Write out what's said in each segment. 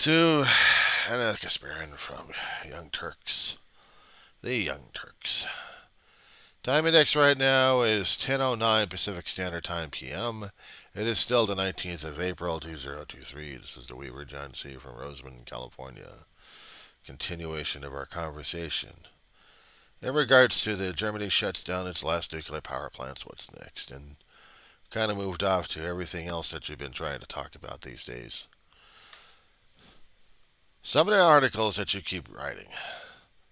to Anna Kasparin from Young Turks. The Young Turks. Time index right now is 10:09 Pacific Standard Time PM. It is still the 19th of April 2023. This is the Weaver John C. from Roseman, California. Continuation of our conversation. In regards to the Germany shuts down its last nuclear power plants, what's next? And kind of moved off to everything else that you've been trying to talk about these days. Some of the articles that you keep writing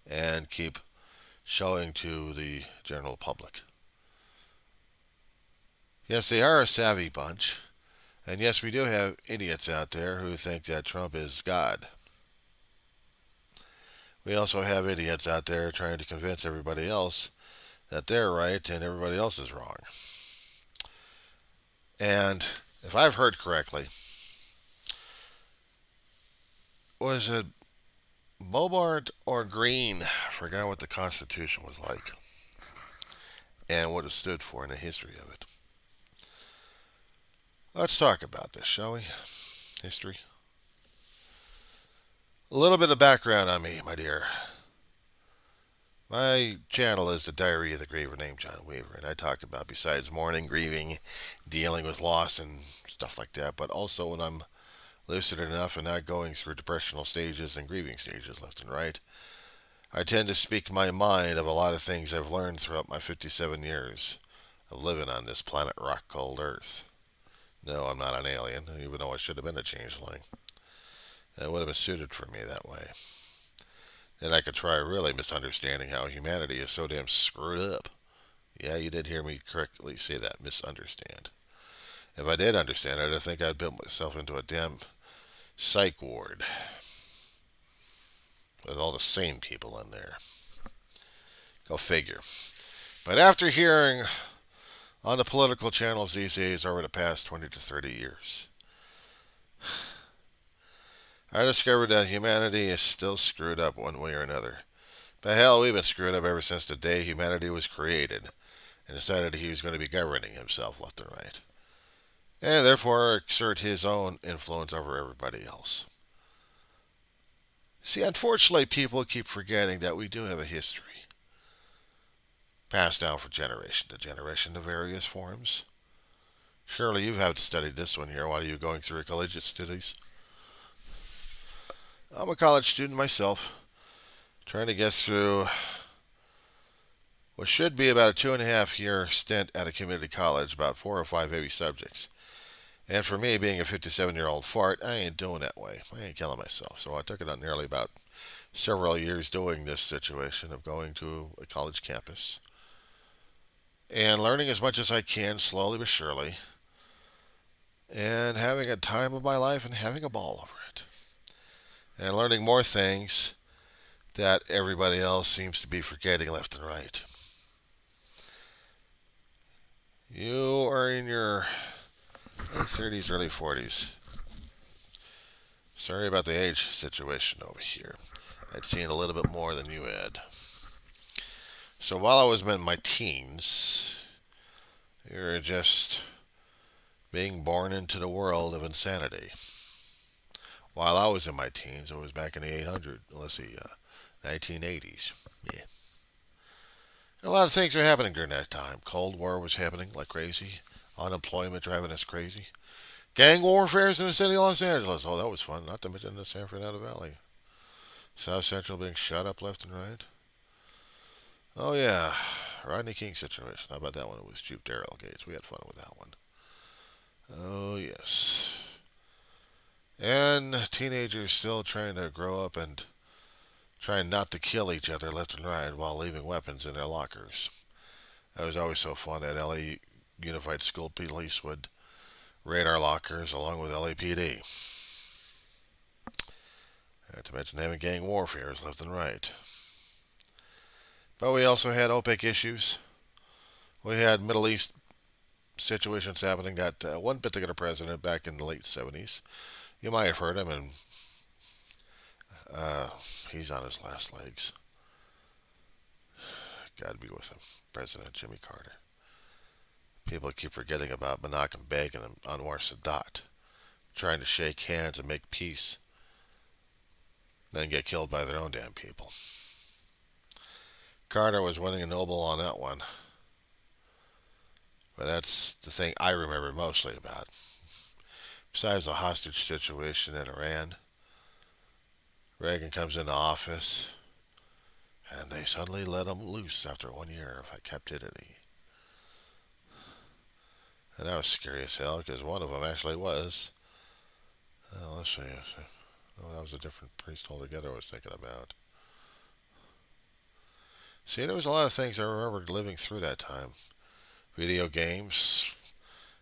and keep showing to the general public. Yes, they are a savvy bunch. And yes, we do have idiots out there who think that Trump is God. We also have idiots out there trying to convince everybody else that they're right and everybody else is wrong. And if I've heard correctly, was it Bobart or Green? I forgot what the Constitution was like and what it stood for in the history of it. Let's talk about this, shall we? History. A little bit of background on me, my dear. My channel is the Diary of the Griever named John Weaver, and I talk about, besides mourning, grieving, dealing with loss and stuff like that, but also when I'm lucid enough and not going through depressional stages and grieving stages left and right, I tend to speak my mind of a lot of things I've learned throughout my 57 years of living on this planet rock called Earth. No, I'm not an alien, even though I should have been a changeling. That would have been suited for me that way. Then I could try really misunderstanding how humanity is so damn screwed up. Yeah, you did hear me correctly say that, misunderstand. If I did understand it, I think I'd built myself into a damn psych ward with all the sane people in there. Go figure. But after hearing on the political channels these days over the past 20 to 30 years, I discovered that humanity is still screwed up one way or another. But hell, we've been screwed up ever since the day humanity was created and decided he was going to be governing himself left and right, and therefore exert his own influence over everybody else. See, unfortunately, people keep forgetting that we do have a history passed down from generation to generation in various forms. Surely you have studied this one here while you're going through your collegiate studies. I'm a college student myself, trying to get through what should be about a 2.5 year stint at a community college, about 4 or 5 heavy subjects. And for me, being a 57-year-old fart, I ain't doing that way. I ain't killing myself. So I took it on nearly about several years doing this situation of going to a college campus and learning as much as I can, slowly but surely, and having a time of my life and having a ball over it. And learning more things that everybody else seems to be forgetting left and right. You are in your late 30s, early 40s. Sorry about the age situation over here. I'd seen a little bit more than you had. So while I was in my teens, you were just being born into the world of insanity. While I was in my teens, it was back in the 1980s. Yeah. A lot of things were happening during that time. Cold War was happening like crazy. Unemployment driving us crazy. Gang warfares in the city of Los Angeles. Oh, that was fun. Not to mention the San Fernando Valley. South Central being shot up left and right. Oh, yeah. Rodney King situation. How about that one? It was Jupe Darrell Gates. We had fun with that one. Oh, yes. And teenagers still trying to grow up and trying not to kill each other left and right while leaving weapons in their lockers. That was always so fun that LA Unified School Police would raid our lockers along with LAPD. Not to mention having gang warfares left and right. But we also had OPEC issues. We had Middle East situations happening. Got one particular president back in the late 70s. You might have heard him, and he's on his last legs. God be with him. President Jimmy Carter. People keep forgetting about Menachem Begin and Anwar Sadat, trying to shake hands and make peace then get killed by their own damn people. Carter was winning a Nobel on that one. But that's the thing I remember mostly about. Besides the hostage situation in Iran, Reagan comes into office, and they suddenly let him loose after 1 year of captivity. And that was scary as hell, because one of them actually was. Let's see. Oh, that was a different priest altogether I was thinking about. See, there was a lot of things I remember living through that time. Video games,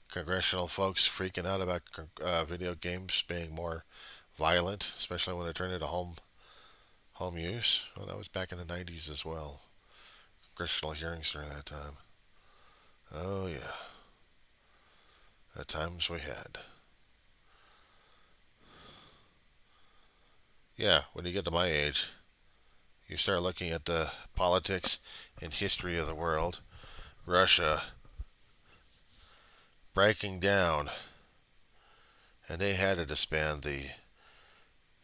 congressional folks freaking out about video games being more violent, especially when it turned into home use. Well, that was back in the 90s as well. Congressional hearings during that time. Oh yeah, the times we had. Yeah, when you get to my age, you start looking at the politics and history of the world. Russia breaking down, and they had to disband the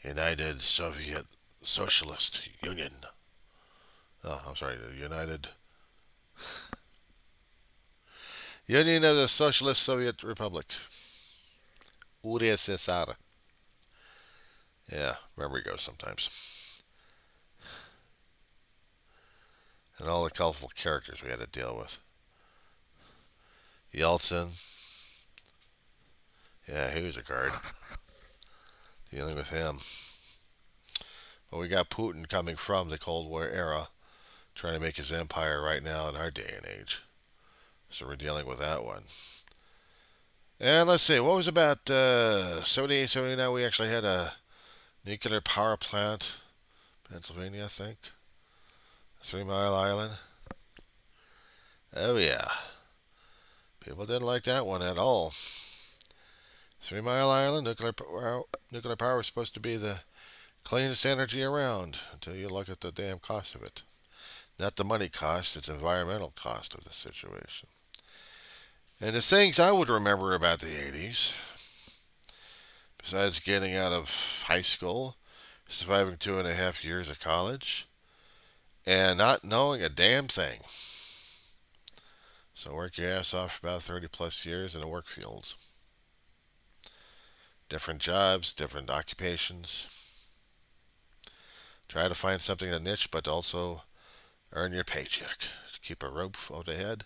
United Soviet Socialist Union. Oh, I'm sorry, the United Union of the Socialist Soviet Republic. USSR. Yeah, memory goes sometimes. And all the colorful characters we had to deal with. Yeltsin. Yeah, he was a guard. Dealing with him. But we got Putin coming from the Cold War era, trying to make his empire right now in our day and age. So we're dealing with that one. And let's see, what was about 78, 79? We actually had a nuclear power plant, Pennsylvania, I think. 3 Mile Island. Oh, yeah. People didn't like that one at all. 3 Mile Island, nuclear power was supposed to be the cleanest energy around until you look at the damn cost of it. Not the money cost, it's environmental cost of the situation. And the things I would remember about the 80s, besides getting out of high school, surviving 2.5 years of college, and not knowing a damn thing. So work your ass off for about 30 plus years in the work fields. Different jobs, different occupations. Try to find something to niche, but also earn your paycheck. Keep a roof over the head,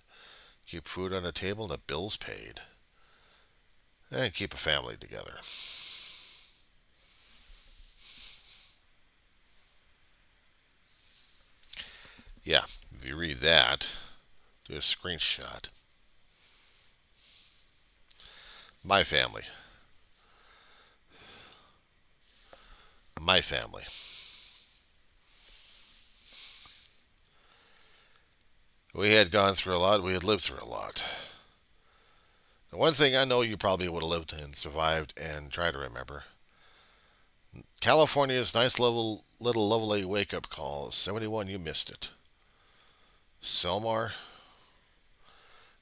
keep food on the table, and the bills paid. And keep a family together. Yeah, if you read that, do a screenshot. My family. My family. We had gone through a lot. We had lived through a lot. The one thing I know you probably would have lived and survived and try to remember. California's nice little lovely wake up call. 71, you missed it. Selmar,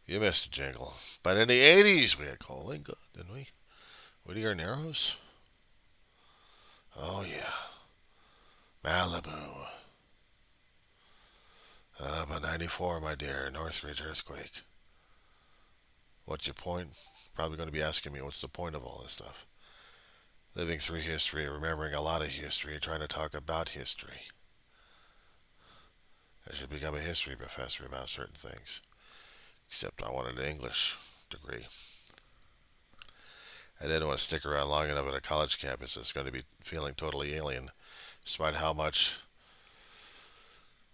you missed a jingle. But in the 80s, we had calling good, didn't we? Whittier Narrows. Oh, yeah. Malibu. But 94, my dear. Northridge earthquake. What's your point? Probably going to be asking me, what's the point of all this stuff? Living through history, remembering a lot of history, trying to talk about history. I should become a history professor about certain things. Except I wanted an English degree. I didn't want to stick around long enough at a college campus that's going to be feeling totally alien, despite how much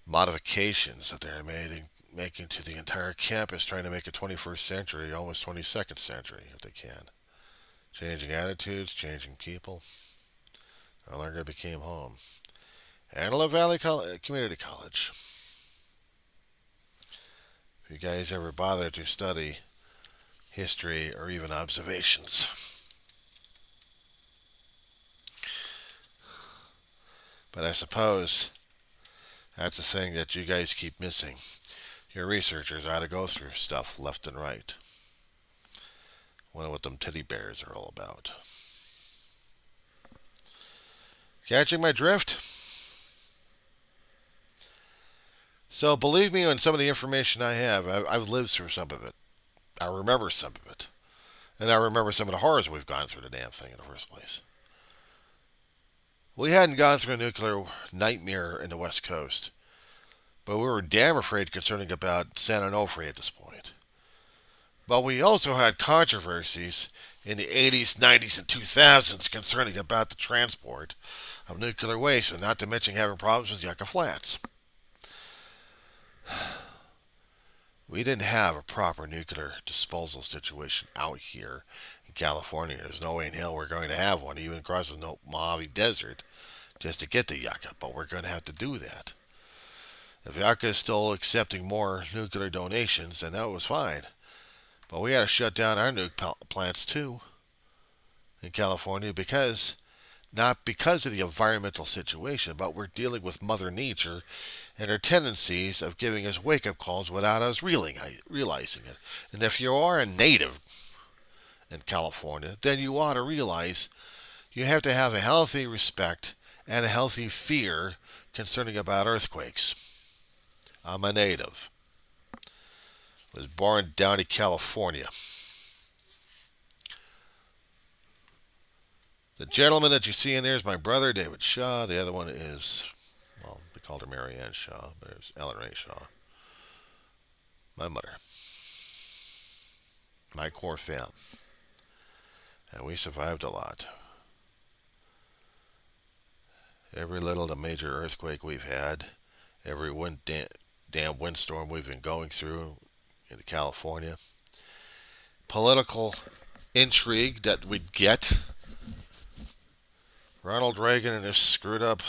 modifications that they're making to the entire campus, trying to make it 21st century, almost 22nd century, if they can. Changing attitudes, changing people. No longer became home. Antelope Valley Community College. If you guys ever bother to study history or even observations. But I suppose that's the thing that you guys keep missing. Your researchers ought to go through stuff left and right. Wonder what them teddy bears are all about. Catching my drift? So believe me on some of the information I have. I've lived through some of it. I remember some of it. And I remember some of the horrors we've gone through the damn thing in the first place. We hadn't gone through a nuclear nightmare in the West Coast, but we were damn afraid concerning about San Onofre at this point. But we also had controversies in the 80s, 90s, and 2000s concerning about the transport of nuclear waste, and not to mention having problems with Yucca Flats. We didn't have a proper nuclear disposal situation out here in California. There's no way in hell we're going to have one, even across the Mojave Desert, just to get the Yucca, but we're going to have to do that. If Yucca is still accepting more nuclear donations, then that was fine. But we had to shut down our nuke plants too in California not because of the environmental situation, but we're dealing with Mother Nature and her tendencies of giving us wake-up calls without us realizing it. And if you are a native in California, then you ought to realize you have to have a healthy respect and a healthy fear concerning about earthquakes. I'm a native. Was born down in California. The gentleman that you see in there is my brother, David Shaw. The other one is, well, we called her Mary Ann Shaw, but it was Ellen Ray Shaw. My mother. My core fam. And we survived a lot. Every little major earthquake we've had, every damn windstorm we've been going through in California, political intrigue that we'd get. Ronald Reagan and his screwed up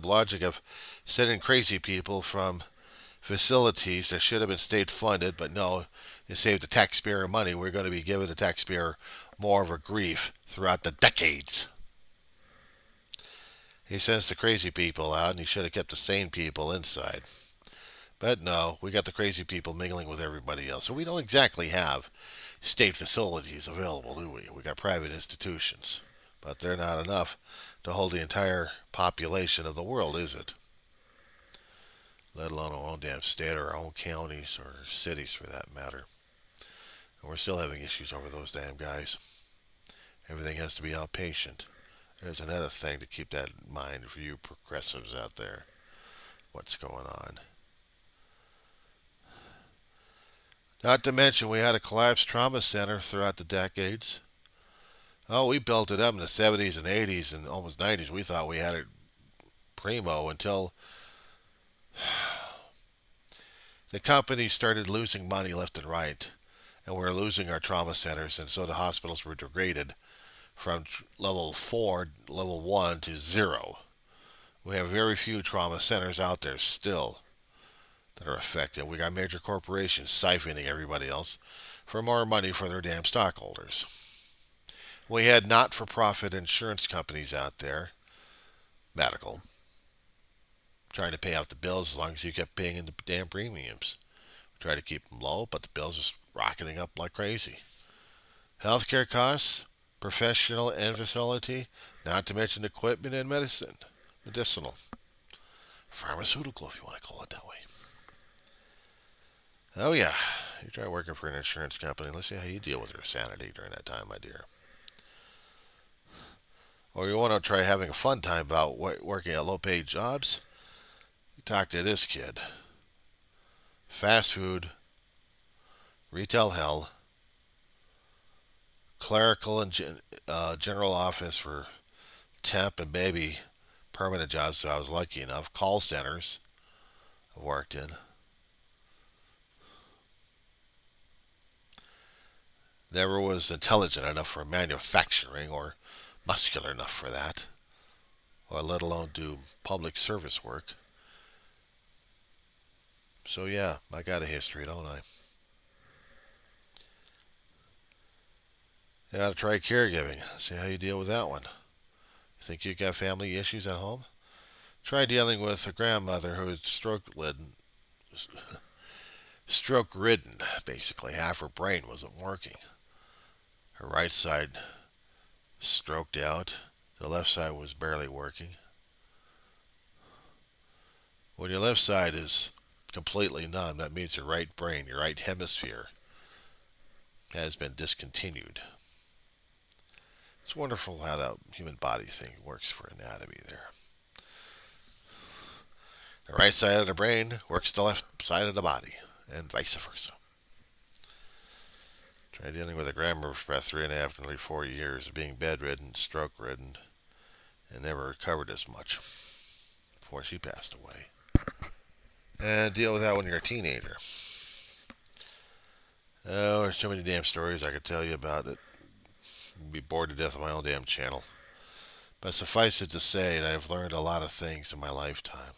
logic of sending crazy people from facilities that should have been state funded, but no, you save the taxpayer money. We're going to be giving the taxpayer more of a grief throughout the decades. He sends the crazy people out, and he should have kept the sane people inside. But no, we got the crazy people mingling with everybody else. So we don't exactly have state facilities available, do we? We got private institutions. But they're not enough to hold the entire population of the world, is it? Let alone our own damn state or our own counties or cities for that matter. And we're still having issues over those damn guys. Everything has to be outpatient. There's another thing to keep that in mind for you progressives out there. What's going on? Not to mention we had a collapsed trauma center throughout the decades. Oh, we built it up in the 70s and 80s and almost 90s. We thought we had it primo until the companies started losing money left and right. And we were losing our trauma centers, and so the hospitals were degraded from level 4, level 1 to 0. We have very few trauma centers out there still that are effective. We got major corporations siphoning everybody else for more money for their damn stockholders. We had not-for-profit insurance companies out there, medical, trying to pay out the bills as long as you kept paying in the damn premiums. We tried to keep them low, but the bills are rocketing up like crazy. Healthcare costs, professional and facility, not to mention equipment and medicinal, pharmaceutical if you want to call it that way. Oh yeah, you try working for an insurance company. Let's see how you deal with your sanity during that time, my dear. Or you want to try having a fun time about working at low-paid jobs? You talk to this kid. Fast food, retail hell, clerical and general office for temp and maybe permanent jobs, so I was lucky enough. Call centers I've worked in. Never was intelligent enough for manufacturing or muscular enough for that, or let alone do public service work. So yeah, I got a history, don't I? You got to try caregiving. See how you deal with that one. You think you got family issues at home? Try dealing with a grandmother who is stroke-ridden, basically. Half her brain wasn't working. Her right side stroked out. The left side was barely working. When your left side is completely numb, that means your right brain, your right hemisphere, has been discontinued. It's wonderful how that human body thing works for anatomy there. The right side of the brain works the left side of the body, and vice versa. Tried dealing with a grandmother for about 3.5, nearly 4 years of being bedridden, stroke ridden, and never recovered as much before she passed away. And deal with that when you're a teenager. Oh, there's so many damn stories I could tell you about it. I'd be bored to death of my own damn channel. But suffice it to say that I've learned a lot of things in my lifetime.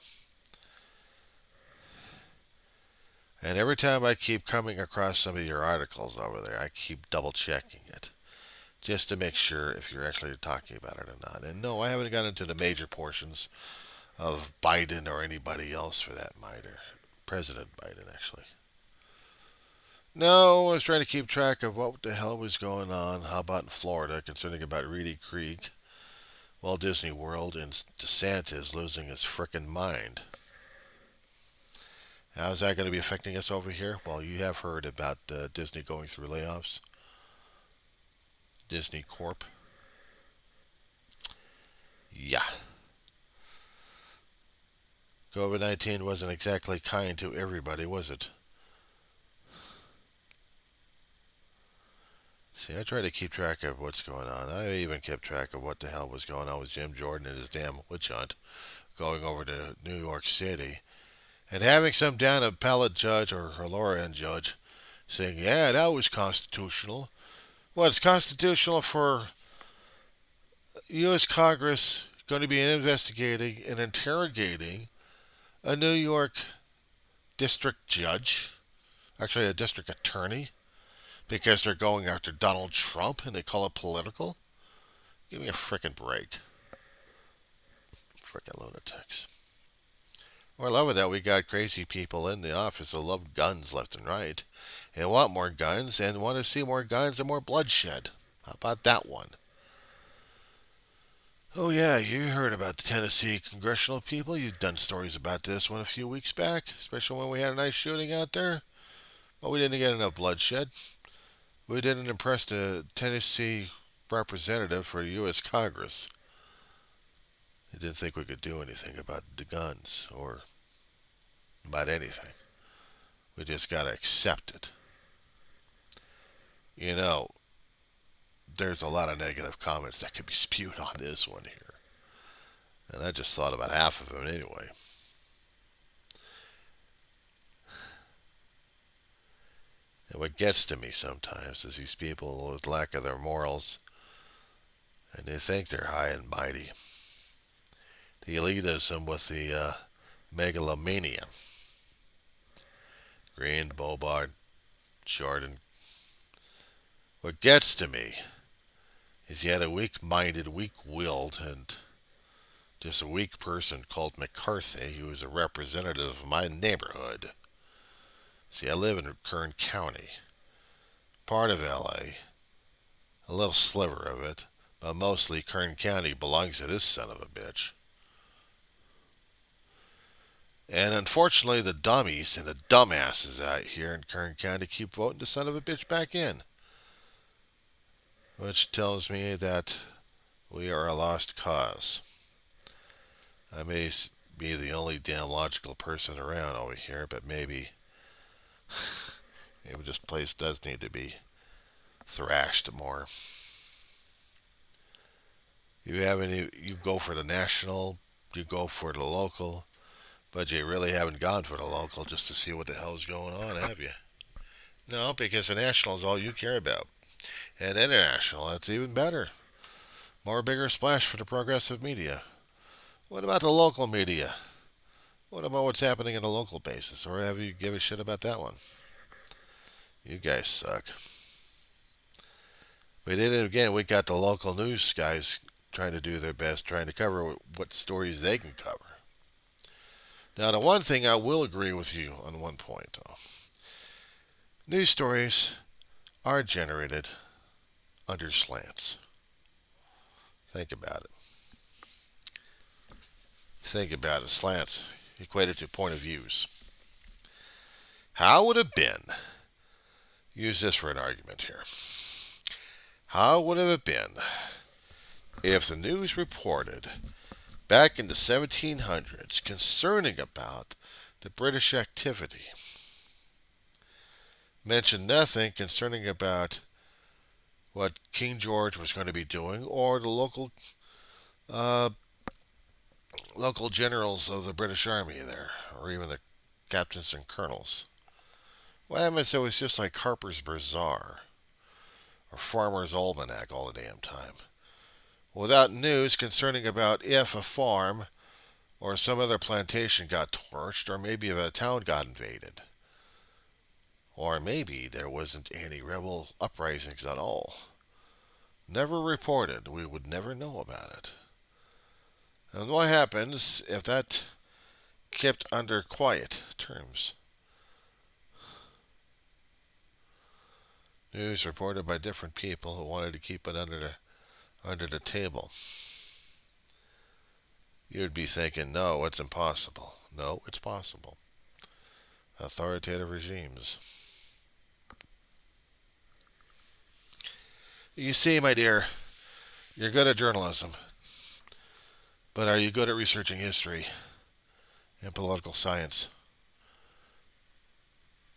And every time I keep coming across some of your articles over there, I keep double checking it. Just to make sure if you're actually talking about it or not. And no, I haven't gotten into the major portions of Biden or anybody else for that matter. President Biden, actually. No, I was trying to keep track of what the hell was going on. How about in Florida, concerning about Reedy Creek, Walt Disney World, and DeSantis losing his frickin' mind. How's that going to be affecting us over here? Well, you have heard about Disney going through layoffs. Disney Corp. Yeah. COVID-19 wasn't exactly kind to everybody, was it? See, I try to keep track of what's going on. I even kept track of what the hell was going on with Jim Jordan and his damn witch hunt going over to New York City. And having some down appellate judge or a lower end judge saying, yeah, that was constitutional. Well, it's constitutional for U.S. Congress going to be investigating and interrogating a New York district judge, actually a district attorney, because they're going after Donald Trump and they call it political? Give me a frickin' break. Frickin' lunatics. Well, I love it that we got crazy people in the office who love guns left and right and want more guns and want to see more guns and more bloodshed. How about that one? Oh, yeah, you heard about the Tennessee congressional people. You've done stories about this one a few weeks back, especially when we had a nice shooting out there. But we didn't get enough bloodshed. We didn't impress the Tennessee representative for U.S. Congress. They didn't think we could do anything about the guns or about anything. We just got to accept it. You know, there's a lot of negative comments that could be spewed on this one here. And I just thought about half of them anyway. And what gets to me sometimes is these people with lack of their morals, and they think they're high and mighty. The elitism with the megalomania. Green, Bobart, Jordan. What gets to me is you had a weak-minded, weak-willed, and just a weak person called McCarthy, who is a representative of my neighborhood. See, I live in Kern County, part of LA, a little sliver of it, but mostly Kern County belongs to this son of a bitch. And unfortunately, the dummies and the dumbasses out here in Kern County keep voting the son of a bitch back in. Which tells me that we are a lost cause. I may be the only damn logical person around over here, but maybe this place does need to be thrashed more. You go for the national, you go for the local, but you really haven't gone for the local just to see what the hell's going on, have you? No, because the national is all you care about. And international, that's even better. More bigger splash for the progressive media. What about the local media? What about what's happening in the local basis? Or have you give a shit about that one? You guys suck. But then again, we got the local news guys trying to do their best, trying to cover what stories they can cover. Now, the one thing I will agree with you on one point, though. News stories are generated under slants. Think about it. Think about it. Slants equated to point of views. How would it have been? Use this for an argument here. How would it have been if the news reported back in the 1700s concerning about the British activity mentioned nothing concerning about what King George was going to be doing or the uh, local generals of the British Army there, or even the captains and colonels? What happens if it was just like Harper's Bazaar or Farmer's Almanac all the damn time? Without news concerning about if a farm or some other plantation got torched, or maybe if a town got invaded. Or maybe there wasn't any rebel uprisings at all. Never reported. We would never know about it. And what happens if that kept under quiet terms? News reported by different people who wanted to keep it under the table. You'd be thinking, no, it's impossible. No, it's possible. Authoritative regimes. You see, my dear, you're good at journalism, but are you good at researching history and political science?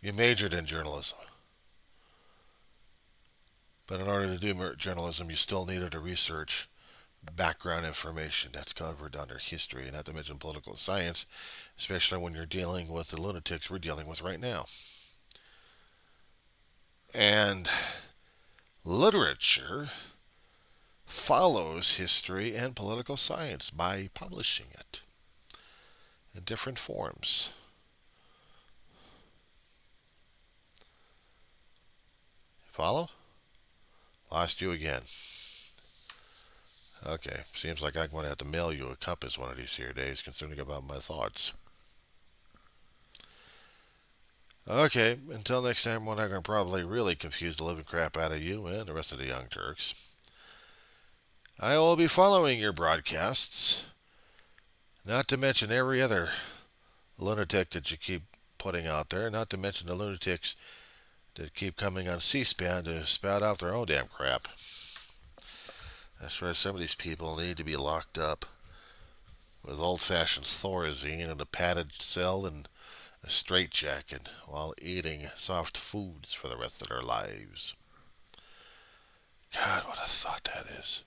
You majored in journalism, but in order to do journalism, you still needed to research background information that's covered under history, not to mention political science, especially when you're dealing with the lunatics we're dealing with right now. And literature follows history and political science by publishing it in different forms. Follow? Lost you again. Okay, seems like I'm going to have to mail you a compass one of these here days concerning about my thoughts. Okay, until next time when I'm going to probably really confuse the living crap out of you and the rest of the young Turks. I will be following your broadcasts, not to mention every other lunatic that you keep putting out there, not to mention the lunatics that keep coming on C-SPAN to spout out their own damn crap. That's why some of these people need to be locked up with old-fashioned Thorazine in a padded cell and a straitjacket while eating soft foods for the rest of their lives. God, what a thought that is.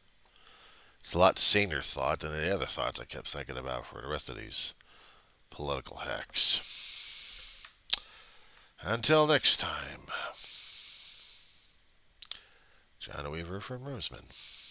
It's a lot saner thought than any other thoughts I kept thinking about for the rest of these political hacks. Until next time, John Weaver from Roseman.